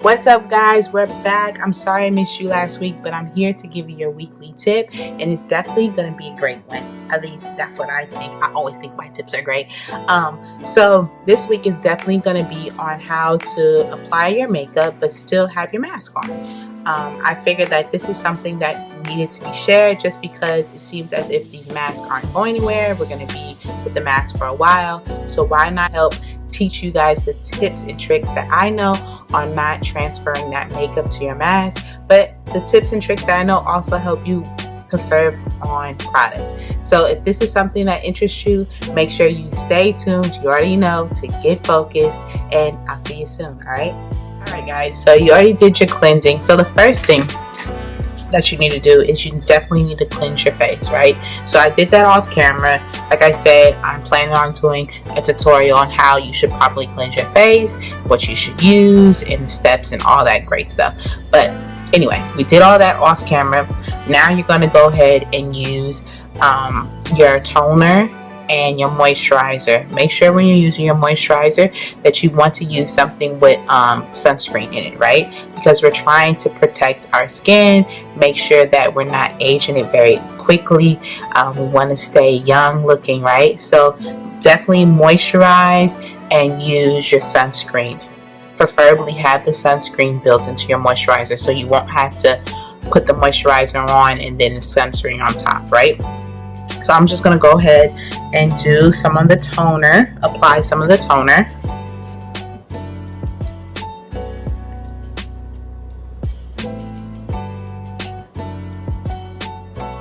What's up, guys? We're back. I'm sorry I missed you last week, but I'm here to give you your weekly tip, and it's definitely going to be a great one. At least that's what I think. I always think my tips are great. So this week is definitely going to be on how to apply your makeup but still have your mask on. I figured that this is something that needed to be shared just because it seems as if these masks aren't going anywhere. We're going to be with the mask for a while, so why not help teach you guys the tips and tricks that I know on not transferring that makeup to your mask, but the tips and tricks that I know also help you conserve on product. So if this is something that interests you, make sure you stay tuned. You already know to get focused, and I'll see you soon. All right guys, so you already did your cleansing. So the first thing that you need to do is you definitely need to cleanse your face, right? So I did that off camera. Like I said, I'm planning on doing a tutorial on how you should properly cleanse your face, what you should use, and the steps and all that great stuff. But anyway, we did all that off camera. Now you're going to go ahead and use your toner and your moisturizer. Make sure when you're using your moisturizer that you want to use something with sunscreen in it, right? Because we're trying to protect our skin, make sure that we're not aging it very quickly. We want to stay young looking, right? So definitely moisturize and use your sunscreen. Preferably have the sunscreen built into your moisturizer so you won't have to put the moisturizer on and then the sunscreen on top, right? So I'm just going to go ahead and do some of the toner, apply some of the toner.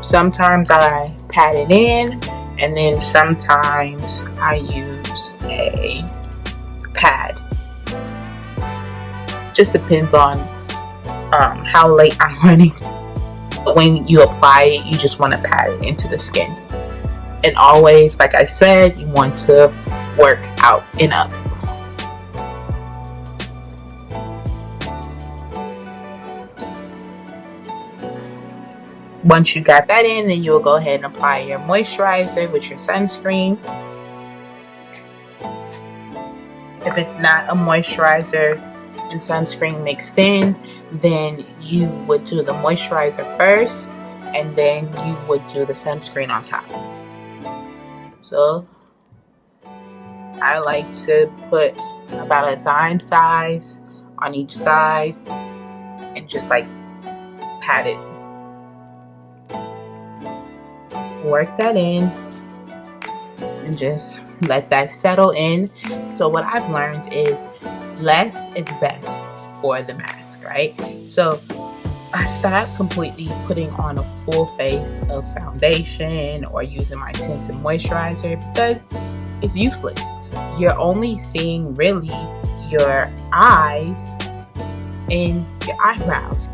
Sometimes I pat it in, and then sometimes I use a pad. Just depends on how late I'm running. But when you apply it, you just want to pat it into the skin. And always, like I said, you want to work out and up. Once you got that in, then you'll go ahead and apply your moisturizer with your sunscreen. If it's not a moisturizer and sunscreen mixed in, then you would do the moisturizer first, and then you would do the sunscreen on top. So I like to put about a dime size on each side and just like pat it. Work that in and just let that settle in. So what I've learned is less is best for the mask, right? So I stopped completely putting on a full face of foundation or using my tinted moisturizer because it's useless. You're only seeing really your eyes and your eyebrows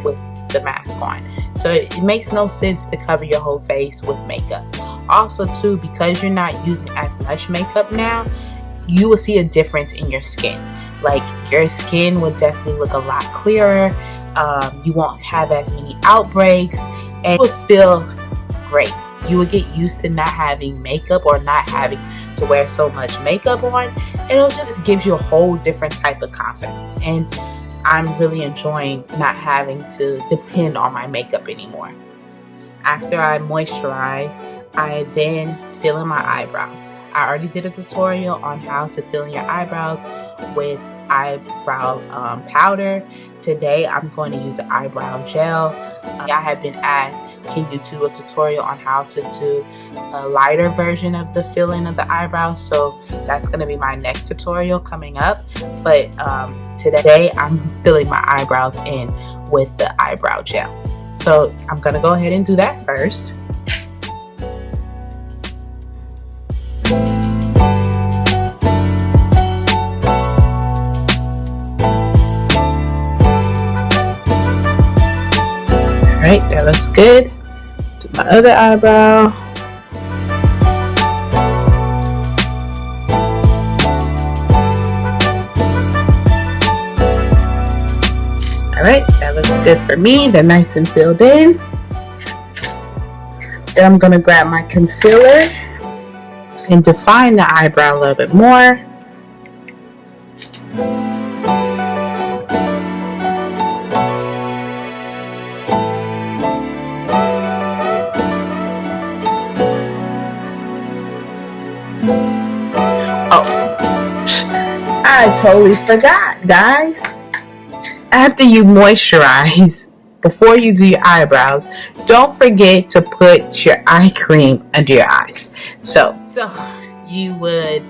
with the mask on. So it makes no sense to cover your whole face with makeup. Also too, because you're not using as much makeup now, you will see a difference in your skin. Like your skin will definitely look a lot clearer. You won't have as many outbreaks, and you will feel great. You will get used to not having makeup or not having to wear so much makeup on. It'll just gives you a whole different type of confidence. And I'm really enjoying not having to depend on my makeup anymore. After I moisturize, I then fill in my eyebrows. I already did a tutorial on how to fill in your eyebrows with eyebrow powder. Today I'm going to use an eyebrow gel. I have been asked, can you do a tutorial on how to do a lighter version of the filling of the eyebrows? So that's going to be my next tutorial coming up. But today I'm filling my eyebrows in with the eyebrow gel. So I'm going to go ahead and do that first. Alright, that looks good. Do my other eyebrow. Alright, that looks good for me. They're nice and filled in. Then I'm going to grab my concealer and define the eyebrow a little bit more. I totally forgot, guys. After you moisturize, before you do your eyebrows, don't forget to put your eye cream under your eyes. So you would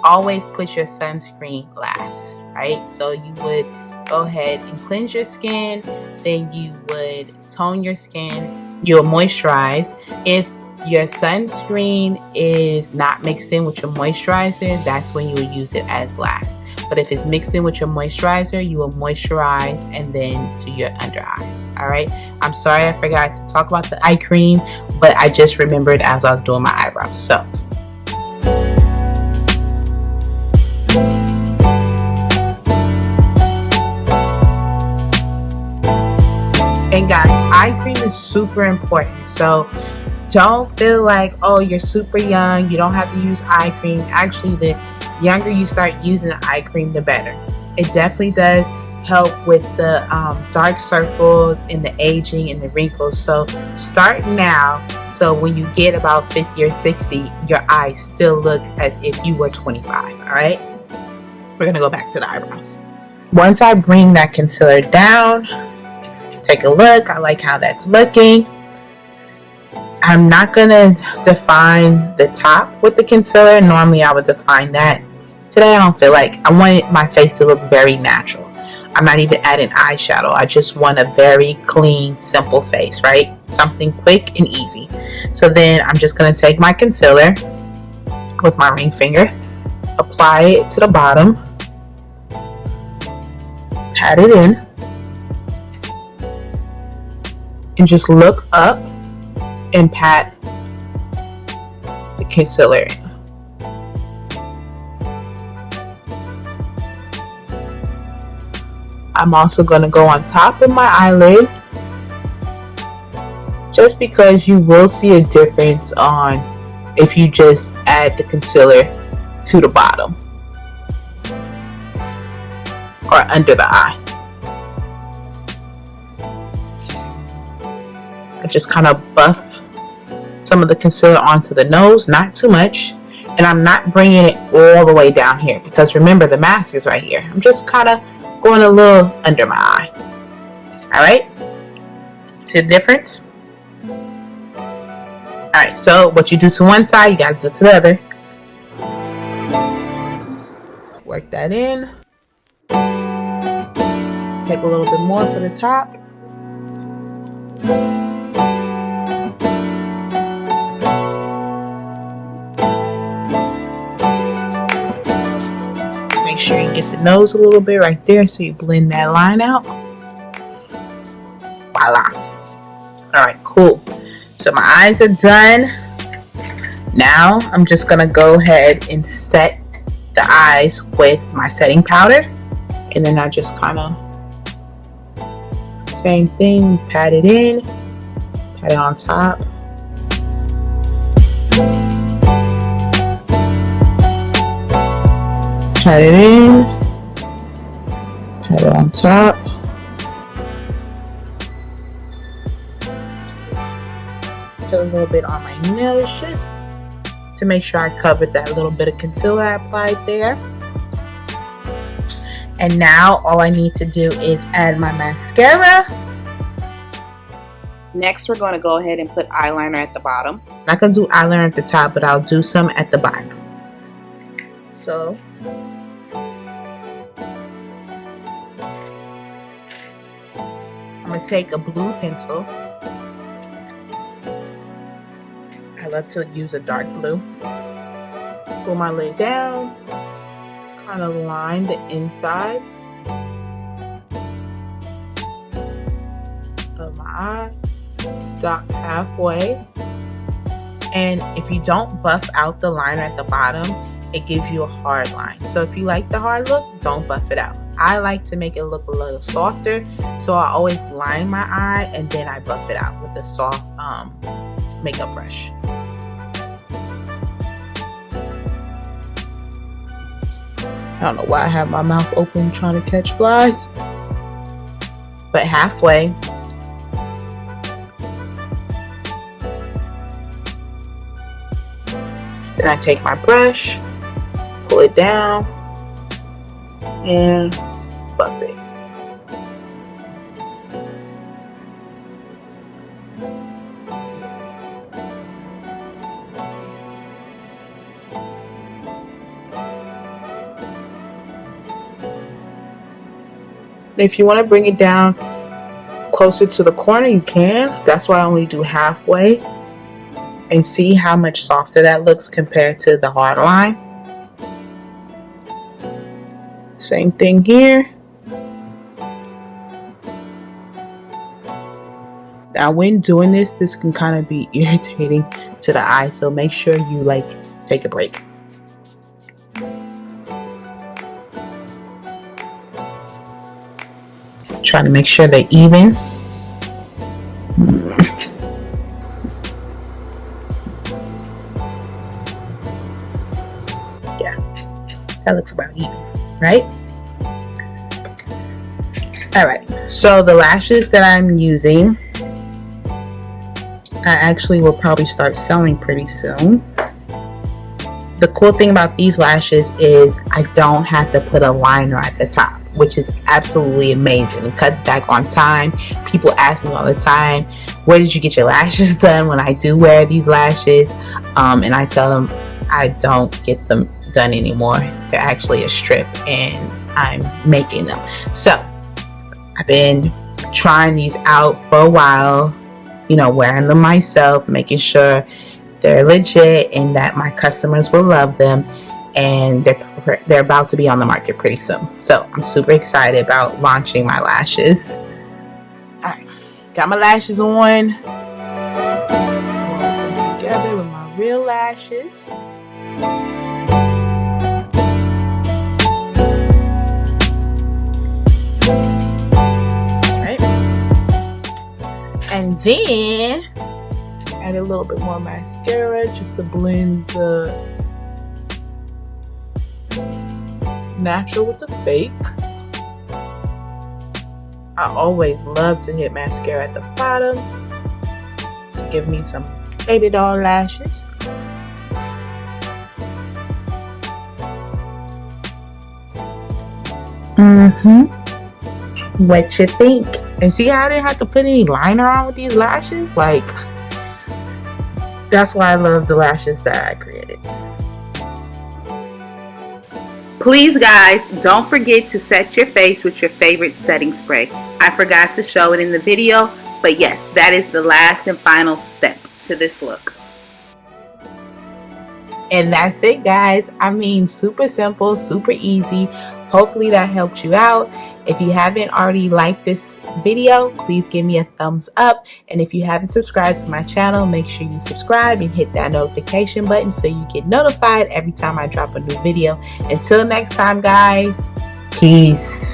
always put your sunscreen last, right? So you would go ahead and cleanse your skin, then you would tone your skin, you'll moisturize. If your sunscreen is not mixed in with your moisturizer, that's when you would use it as last. But if it's mixed in with your moisturizer, you will moisturize and then do your under eyes. All right. I'm sorry I forgot to talk about the eye cream, but I just remembered as I was doing my eyebrows. So and guys, eye cream is super important. So don't feel like, oh, you're super young, you don't have to use eye cream. Actually, the younger you start using the eye cream, the better. It definitely does help with the dark circles and the aging and the wrinkles. So start now, so when you get about 50 or 60, your eyes still look as if you were 25. All right, we're gonna go back to the eyebrows. Once I bring that concealer down, take a look. I like how that's looking. I'm not gonna define the top with the concealer. Normally I would define that. Today I don't feel like. I want my face to look very natural. I'm not even adding eyeshadow. I just want a very clean, simple face, right? Something quick and easy. So then I'm just gonna take my concealer with my ring finger, apply it to the bottom, pat it in, and just look up and pat the concealer. I'm also going to go on top of my eyelid, just because you will see a difference on if you just add the concealer to the bottom or under the eye. I just kind of buff some of the concealer onto the nose, not too much, and I'm not bringing it all the way down here, because remember, the mask is right here. I'm just kind of going a little under my eye. All right, see the difference? All right, so what you do to one side, you got to do to the other. Work that in. Take a little bit more for the top. Make sure you get the nose a little bit right there, so you blend that line out. Voila. All right, cool. So my eyes are done. Now I'm just gonna go ahead and set the eyes with my setting powder, and then I just kind of same thing, pat it in, pat it on top. Pat it in, pat it on top. Put a little bit on my nose just to make sure I covered that little bit of concealer I applied there. And now all I need to do is add my mascara. Next, we're going to go ahead and put eyeliner at the bottom. I'm not going to do eyeliner at the top, but I'll do some at the bottom. So I'm going to take a blue pencil. I love to use a dark blue. Pull my lid down, kind of line the inside of my eye, stop halfway. And if you don't buff out the liner at the bottom, it gives you a hard line. So if you like the hard look, don't buff it out. I like to make it look a little softer, so I always line my eye and then I buff it out with a soft makeup brush. I don't know why I have my mouth open trying to catch flies, but halfway. Then I take my brush, pull it down, and buff it. If you want to bring it down closer to the corner, you can. That's why I only do halfway. And see how much softer that looks compared to the hard line. Same thing here. Now when doing this can kind of be irritating to the eye, so make sure you like take a break. Try to make sure they're even. Yeah, that looks about even, right? Alright, so the lashes that I'm using, I actually will probably start selling pretty soon. The cool thing about these lashes is I don't have to put a liner at the top, which is absolutely amazing. It cuts back on time. People ask me all the time, where did you get your lashes done, when I do wear these lashes? And I tell them I don't get them done anymore. They're actually a strip and I'm making them. So I've been trying these out for a while, you know, wearing them myself, making sure they're legit and that my customers will love them. And they're about to be on the market pretty soon. So I'm super excited about launching my lashes. Alright, got my lashes on. Together with my real lashes. Alright. And then add a little bit more mascara just to blend the natural with the fake. I always love to hit mascara at the bottom to give me some baby doll lashes. What you think? And see how I didn't have to put any liner on with these lashes? Like, that's why I love the lashes that I created. Please guys, don't forget to set your face with your favorite setting spray. I forgot to show it in the video, but yes, that is the last and final step to this look. And that's it, guys. I mean, super simple, super easy. Hopefully that helped you out. If you haven't already liked this video, please give me a thumbs up. And if you haven't subscribed to my channel, make sure you subscribe and hit that notification button so you get notified every time I drop a new video. Until next time, guys, peace.